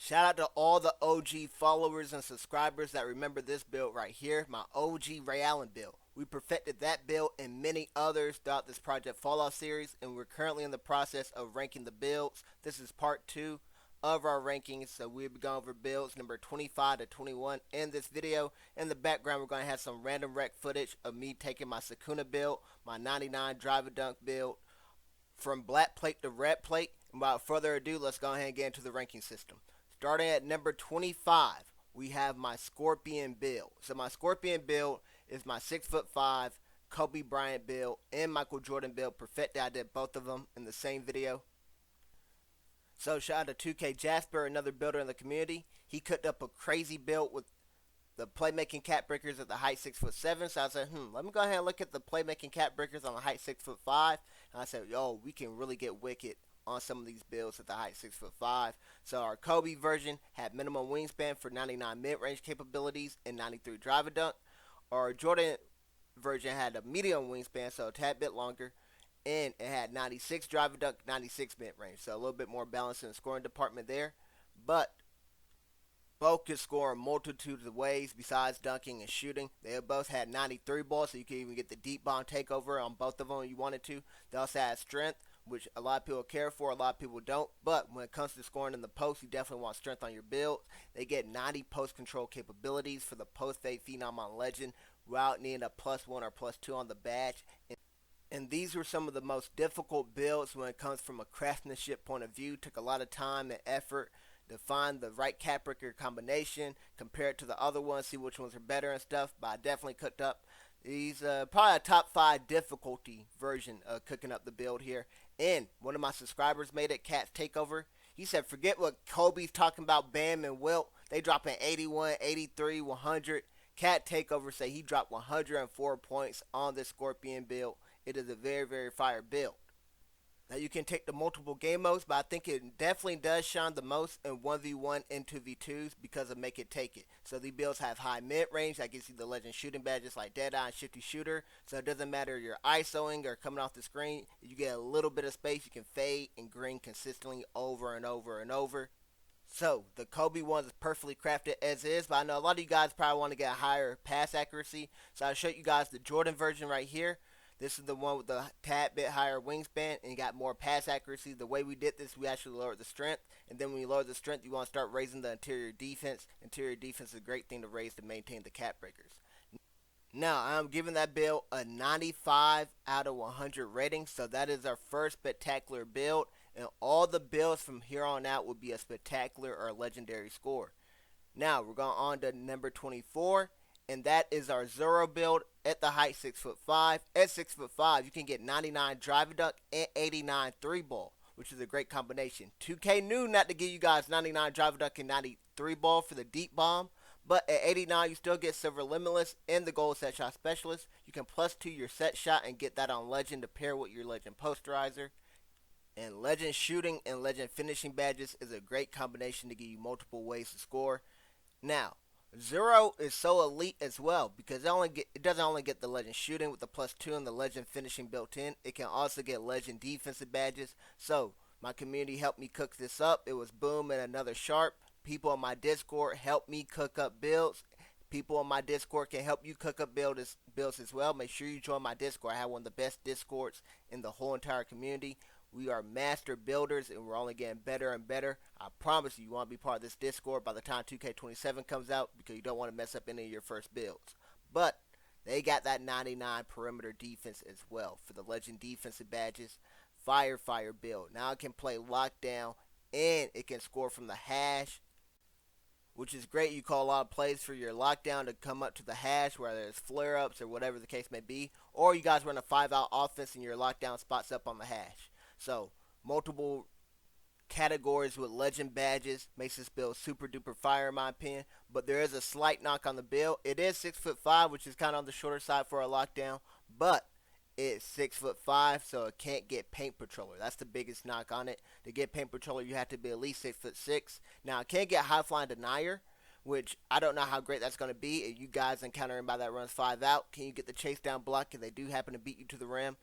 Shout out to all the OG followers and subscribers that remember this build right here, my OG Ray Allen build. We perfected that build and many others throughout this Project Fallout series, and we're currently in the process of ranking the builds. This is part 2 of our rankings, so we'll be going over builds number 25 to 21 in this video. In the background, we're going to have some random wreck footage of me taking my Sukuna build, my 99 drive and dunk build, from black plate to red plate. And without further ado, let's go ahead and get into the ranking system. Starting at number 25, we have my Scorpion build. So my Scorpion build is my 6'5" Kobe Bryant build and Michael Jordan build perfected. I did both of them in the same video. So shout out to 2K Jasper, another builder in the community. He cooked up a crazy build with the playmaking cat breakers at the height 6'7". So I said, let me go ahead and look at the playmaking cat breakers on the height 6'5". And I said, yo, we can really get wicked on some of these builds at the height 6'5". So our Kobe version had minimum wingspan for 99 mid-range capabilities and 93 drive and dunk. Our Jordan version had a medium wingspan, so a tad bit longer, and it had 96 drive and dunk, 96 mid-range. So a little bit more balance in the scoring department there. But both could score a multitude of ways besides dunking and shooting. They both had 93 balls, so you could even get the deep bomb takeover on both of them if you wanted to. They also had strength, which a lot of people care for, a lot of people don't. But when it comes to scoring in the post, you definitely want strength on your build. They get 90 post control capabilities for the post fade phenom on legend without needing a +1 or +2 on the badge. And these were some of the most difficult builds when it comes from a craftsmanship point of view. Took a lot of time and effort to find the right cat breaker combination, compare it to the other ones, see which ones are better and stuff. But I definitely cooked up these, probably a top 5 difficulty version of cooking up the build here. And one of my subscribers made it, Cat's Takeover. He said, forget what Kobe's talking about, Bam and Wilt. They dropping 81, 83, 100. Cat Takeover say he dropped 104 points on this Scorpion build. It is a very, very fire build. Now you can take the multiple game modes, but I think it definitely does shine the most in 1v1 and 2v2s because of Make It Take It. So these builds have high mid-range. That gives you the legend shooting badges like Deadeye and Shifty Shooter. So it doesn't matter if you're ISOing or coming off the screen. If you get a little bit of space, you can fade and green consistently over and over and over. So the Kobe one is perfectly crafted as is, but I know a lot of you guys probably want to get a higher pass accuracy. So I'll show you guys the Jordan version right here. This is the one with the tad bit higher wingspan and got more pass accuracy. The way we did this, we actually lowered the strength. And then when you lower the strength, you want to start raising the interior defense. Interior defense is a great thing to raise to maintain the cat breakers. Now, I'm giving that build a 95 out of 100 rating. So that is our first spectacular build. And all the builds from here on out will be a spectacular or legendary score. Now, we're going on to number 24. And that is our Zoro build at the height 6'5". At 6'5", you can get 99 drive and dunk and 89 3-ball, which is a great combination. 2K knew not to give you guys 99 drive and dunk and 93 ball for the deep bomb, but at 89 you still get Silver Limitless and the Gold Set Shot Specialist. You can +2 your set shot and get that on Legend to pair with your Legend Posterizer. And Legend Shooting and Legend Finishing badges is a great combination to give you multiple ways to score. Now, Zero is so elite as well because it doesn't only get the legend shooting with the +2 and the legend finishing built in. It can also get legend defensive badges. So my community helped me cook this up. It was Boom and another Sharp. People on my Discord helped me cook up builds. People on my Discord can help you cook up builds as well. Make sure you join my Discord. I have one of the best Discords in the whole entire community. We are master builders and we're only getting better and better. I promise you want to be part of this Discord by the time 2K27 comes out because you don't want to mess up any of your first builds. But they got that 99 perimeter defense as well for the legend defensive badges. Fire build. Now it can play lockdown and it can score from the hash, which is great. You call a lot of plays for your lockdown to come up to the hash, whether it's flare-ups or whatever the case may be. Or you guys run a 5-out offense and your lockdown spots up on the hash. So, multiple categories with legend badges makes this build super duper fire in my opinion. But there is a slight knock on the build. It is 6'5", which is kind of on the shorter side for a lockdown. But it's 6'5", so it can't get Paint Patroller. That's the biggest knock on it. To get Paint Patroller, you have to be at least 6'6". Now, it can't get High Flying Denier, which I don't know how great that's going to be. If you guys encounter anybody that runs 5 out, can you get the chase down block if they do happen to beat you to the rim?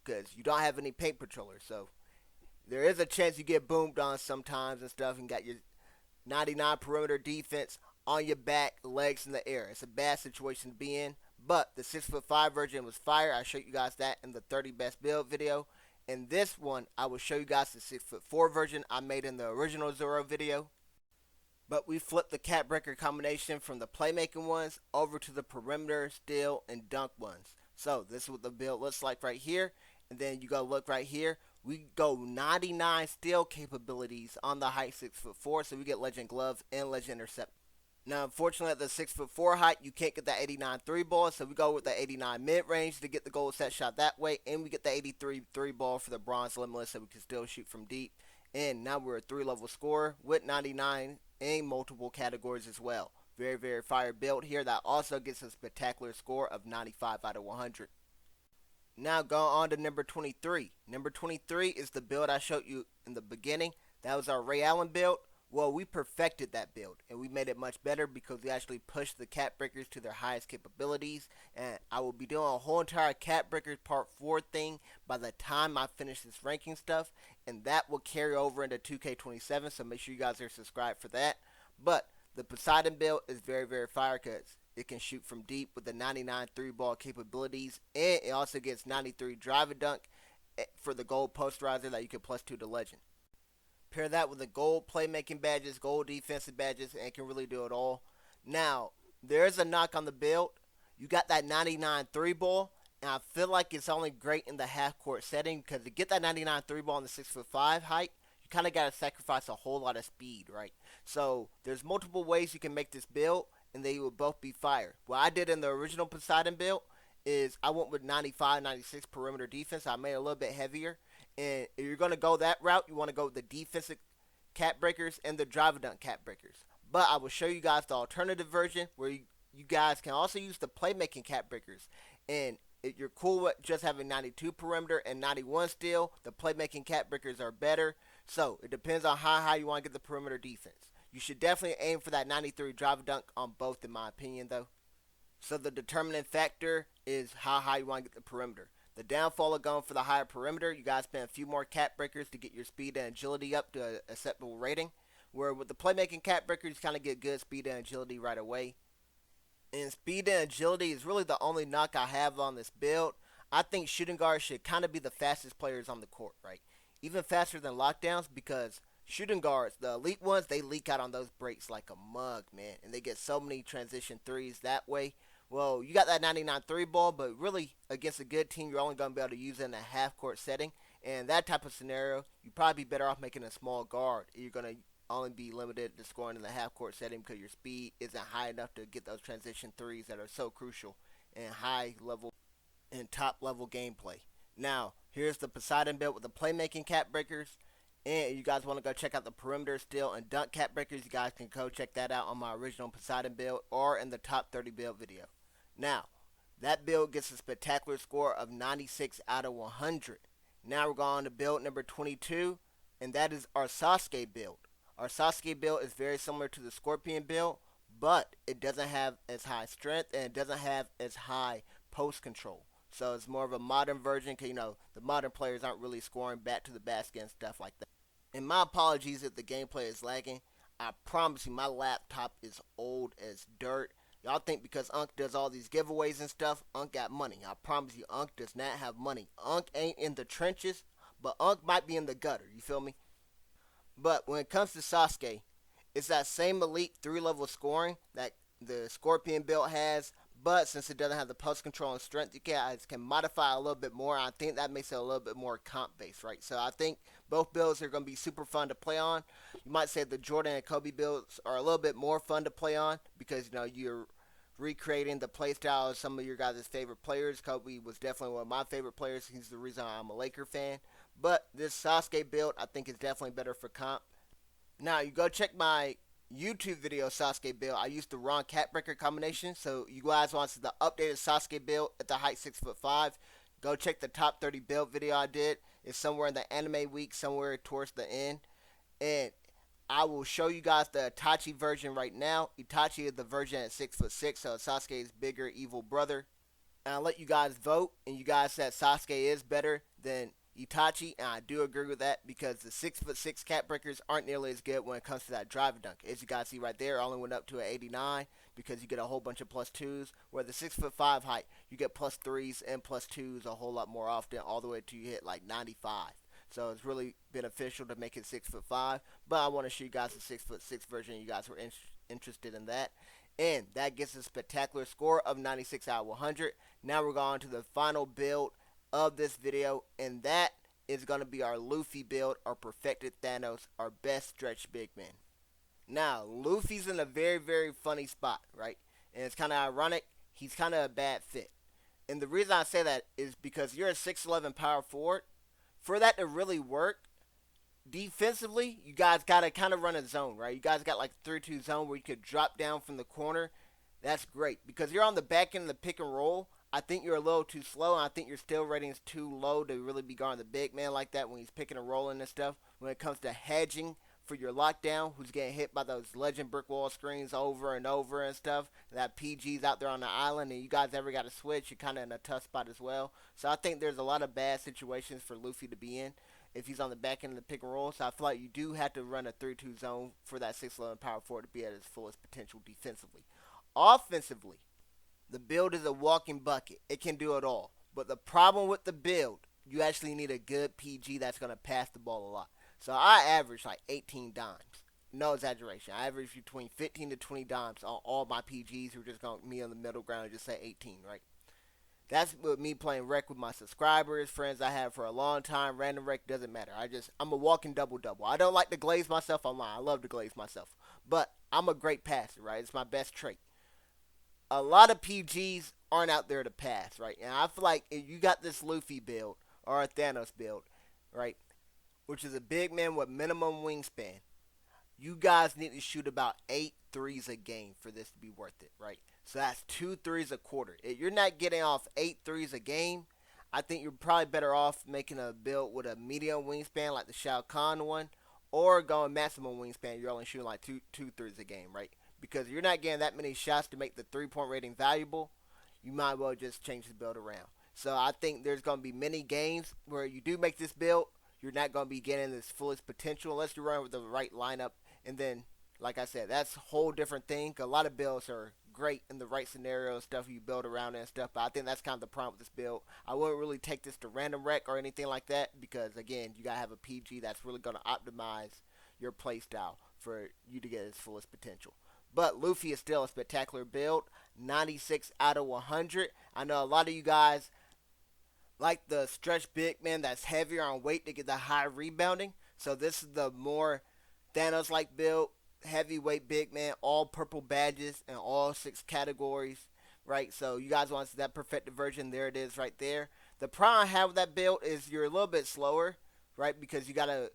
Because you don't have any Paint Patrollers, so there is a chance you get boomed on sometimes and stuff and got your 99 perimeter defense on your back, legs in the air. It's a bad situation to be in. But the 6'5" version was fire. I showed you guys that in the 30 best build video. In this one, I will show you guys the 6'4" version I made in the original Zoro video. But we flipped the cat breaker combination from the playmaking ones over to the perimeter, steal, and dunk ones. So this is what the build looks like right here. And then you go look right here. We go 99 steal capabilities on the height 6'4", so we get legend gloves and legend intercept. Now, unfortunately, at the 6'4" height, you can't get that 89 3 ball, so we go with the 89 mid range to get the goal set shot that way, and we get the 83 3 ball for the bronze limitless, so we can still shoot from deep. And now we're a 3-level scorer with 99 in multiple categories as well. Very, very fire build here that also gets a spectacular score of 95 out of 100. Now going on to number 23. Number 23 is the build I showed you in the beginning. That was our Ray Allen build. Well, we perfected that build and we made it much better because we actually pushed the cat breakers to their highest capabilities. And I will be doing a whole entire cat breakers part 4 thing by the time I finish this ranking stuff. And that will carry over into 2K27, so make sure you guys are subscribed for that. But the Poseidon build is very, very fire because it can shoot from deep with the 99 3-ball capabilities, and it also gets 93 drive and dunk for the gold posterizer that you can plus 2 to legend. Pair that with the gold playmaking badges, gold defensive badges, and it can really do it all. Now, there's a knock on the build. You got that 99 3-ball, and I feel like it's only great in the half-court setting because to get that 99 3-ball in the 6'5" height, you kind of got to sacrifice a whole lot of speed, right? So there's multiple ways you can make this build, and they will both be fire. What I did in the original Poseidon build is I went with 95, 96 perimeter defense. I made it a little bit heavier. And if you're going to go that route, you want to go with the defensive cat breakers and the drive and dunk cat breakers. But I will show you guys the alternative version where you guys can also use the playmaking cat breakers. And if you're cool with just having 92 perimeter and 91 steal, the playmaking cat breakers are better. So it depends on how high you want to get the perimeter defense. You should definitely aim for that 93 drive and dunk on both, in my opinion, though. So the determining factor is how high you want to get the perimeter. The downfall of going for the higher perimeter, you guys spend a few more cat breakers to get your speed and agility up to an acceptable rating. Where with the playmaking cat breakers, you kind of get good speed and agility right away. And speed and agility is really the only knock I have on this build. I think shooting guards should kind of be the fastest players on the court, right? Even faster than lockdowns, because shooting guards, the elite ones, they leak out on those breaks like a mug, man. And they get so many transition threes that way. Well, you got that 99 3 ball, but really against a good team, you're only going to be able to use it in a half-court setting. And that type of scenario, you'd probably be better off making a small guard. You're going to only be limited to scoring in the half-court setting because your speed isn't high enough to get those transition threes that are so crucial in high-level and top-level gameplay. Now, here's the Poseidon build with the playmaking cat breakers. And you guys want to go check out the perimeter steal and dunk cat breakers, you guys can go check that out on my original Poseidon build or in the top 30 build video. Now, that build gets a spectacular score of 96 out of 100. Now we're going to build number 22, and that is our Sasuke build. Our Sasuke build is very similar to the Scorpion build, but it doesn't have as high strength and it doesn't have as high post control. So it's more of a modern version because, the modern players aren't really scoring back to the basket and stuff like that. And my apologies if the gameplay is lagging. I promise you my laptop is old as dirt. Y'all think because Unc does all these giveaways and stuff, Unc got money. I promise you, Unc does not have money. Unc ain't in the trenches, but Unc might be in the gutter. You feel me? But when it comes to Sasuke, it's that same elite 3-level scoring that the Scorpion build has, but since it doesn't have the post control and strength, you guys can modify a little bit more. I think that makes it a little bit more comp based, right? So I think both builds are going to be super fun to play on. You might say the Jordan and Kobe builds are a little bit more fun to play on because you're recreating the playstyle of some of your guys' favorite players. Kobe was definitely one of my favorite players. He's the reason I'm a Laker fan. But this Sasuke build I think is definitely better for comp. Now you go check my YouTube video Sasuke build. I used the wrong cat breaker combination. So you guys want to see the updated Sasuke build at the height 6'5". Go check the top 30 build video I did. It's somewhere in the anime week, somewhere towards the end. And I will show you guys the Itachi version right now. Itachi is the version at 6'6", so Sasuke's bigger evil brother. And I'll let you guys vote. And you guys said Sasuke is better than Itachi, and I do agree with that because the 6'6" cat breakers aren't nearly as good when it comes to that driver dunk. As you guys see right there, I only went up to an 89 because you get a whole bunch of plus twos. Where the 6'5" height, you get plus threes and plus twos a whole lot more often, all the way to you hit like 95. So it's really beneficial to make it 6'5". But I want to show you guys the 6'6" version. You guys were interested in that. And that gets a spectacular score of 96 out of 100. Now we're going to the final build of this video, and that is going to be our Luffy build, our perfected Thanos, our best stretch big man. Now, Luffy's in a very, very funny spot, right? And it's kind of ironic. He's kind of a bad fit. And the reason I say that is because you're a 6'11 power forward. For that to really work, defensively, you guys got to kind of run a zone, right? You guys got like 3-2 zone where you could drop down from the corner. That's great because you're on the back end of the pick and roll. I think you're a little too slow, and I think your steal rating is too low to really be guarding the big man like that when he's picking and rolling and stuff. When it comes to hedging for your lockdown, who's getting hit by those legend brick wall screens over and over and stuff, that PG's out there on the island, and you guys ever got to switch, you're kind of in a tough spot as well. So I think there's a lot of bad situations for Luffy to be in if he's on the back end of the pick and roll. So I feel like you do have to run a 3-2 zone for that 6'11 power forward to be at his fullest potential defensively. Offensively, the build is a walking bucket. It can do it all. But the problem with the build, you actually need a good PG that's going to pass the ball a lot. So I average like 18 dimes. No exaggeration. I average between 15 to 20 dimes on all my PGs who are just going to meet on the middle ground and just say 18, right? That's with me playing rec with my subscribers, friends I have for a long time. Random rec doesn't matter. I'm a walking double-double. I don't like to glaze myself online. I love to glaze myself. But I'm a great passer, right? It's my best trait. A lot of PGs aren't out there to pass, right? And I feel like if you got this Luffy build or a Thanos build, right, which is a big man with minimum wingspan, you guys need to shoot about 8 threes a game for this to be worth it, right? So that's 2 threes a quarter. If you're not getting off 8 threes a game, I think you're probably better off making a build with a medium wingspan like the Shao Kahn one, or going maximum wingspan. You're only shooting like two threes a game, right? Because you're not getting that many shots to make the 3-point rating valuable. You might as well just change the build around. So I think there's going to be many games where you do make this build, you're not going to be getting this fullest potential unless you run with the right lineup. And then, like I said, that's a whole different thing. A lot of builds are great in the right scenario, stuff you build around and stuff. But I think that's kind of the problem with this build. I wouldn't really take this to random rec or anything like that because, again, you got to have a PG that's really going to optimize your playstyle for you to get its fullest potential. But Luffy is still a spectacular build. 96 out of 100. I know a lot of you guys like the stretch big man that's heavier on weight to get the high rebounding. So this is the more Thanos-like build. Heavyweight big man, all purple badges in all 6 categories. Right? So you guys want to see that perfected version. There it is right there. The problem I have with that build is you're a little bit slower. Right? Because you got to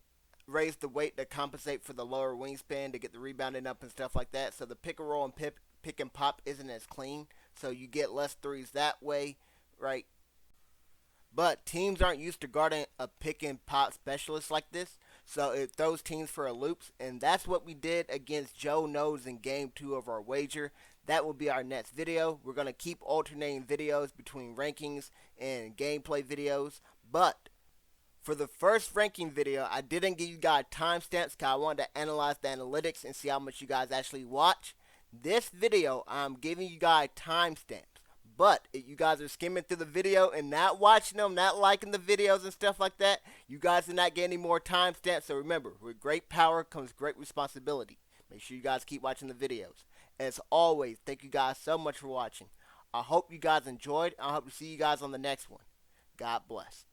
raise the weight to compensate for the lower wingspan to get the rebounding up and stuff like that. So the pick and roll and pick and pop isn't as clean. So you get less threes that way, right? But teams aren't used to guarding a pick and pop specialist like this. So it throws teams for a loops. And that's what we did against Joe Knows in game 2 of our wager. That will be our next video. We're going to keep alternating videos between rankings and gameplay videos. But for the first ranking video, I didn't give you guys timestamps because I wanted to analyze the analytics and see how much you guys actually watch. This video, I'm giving you guys timestamps. But if you guys are skimming through the video and not watching them, not liking the videos and stuff like that, you guys are not getting any more timestamps. So remember, with great power comes great responsibility. Make sure you guys keep watching the videos. As always, thank you guys so much for watching. I hope you guys enjoyed. I hope to see you guys on the next one. God bless.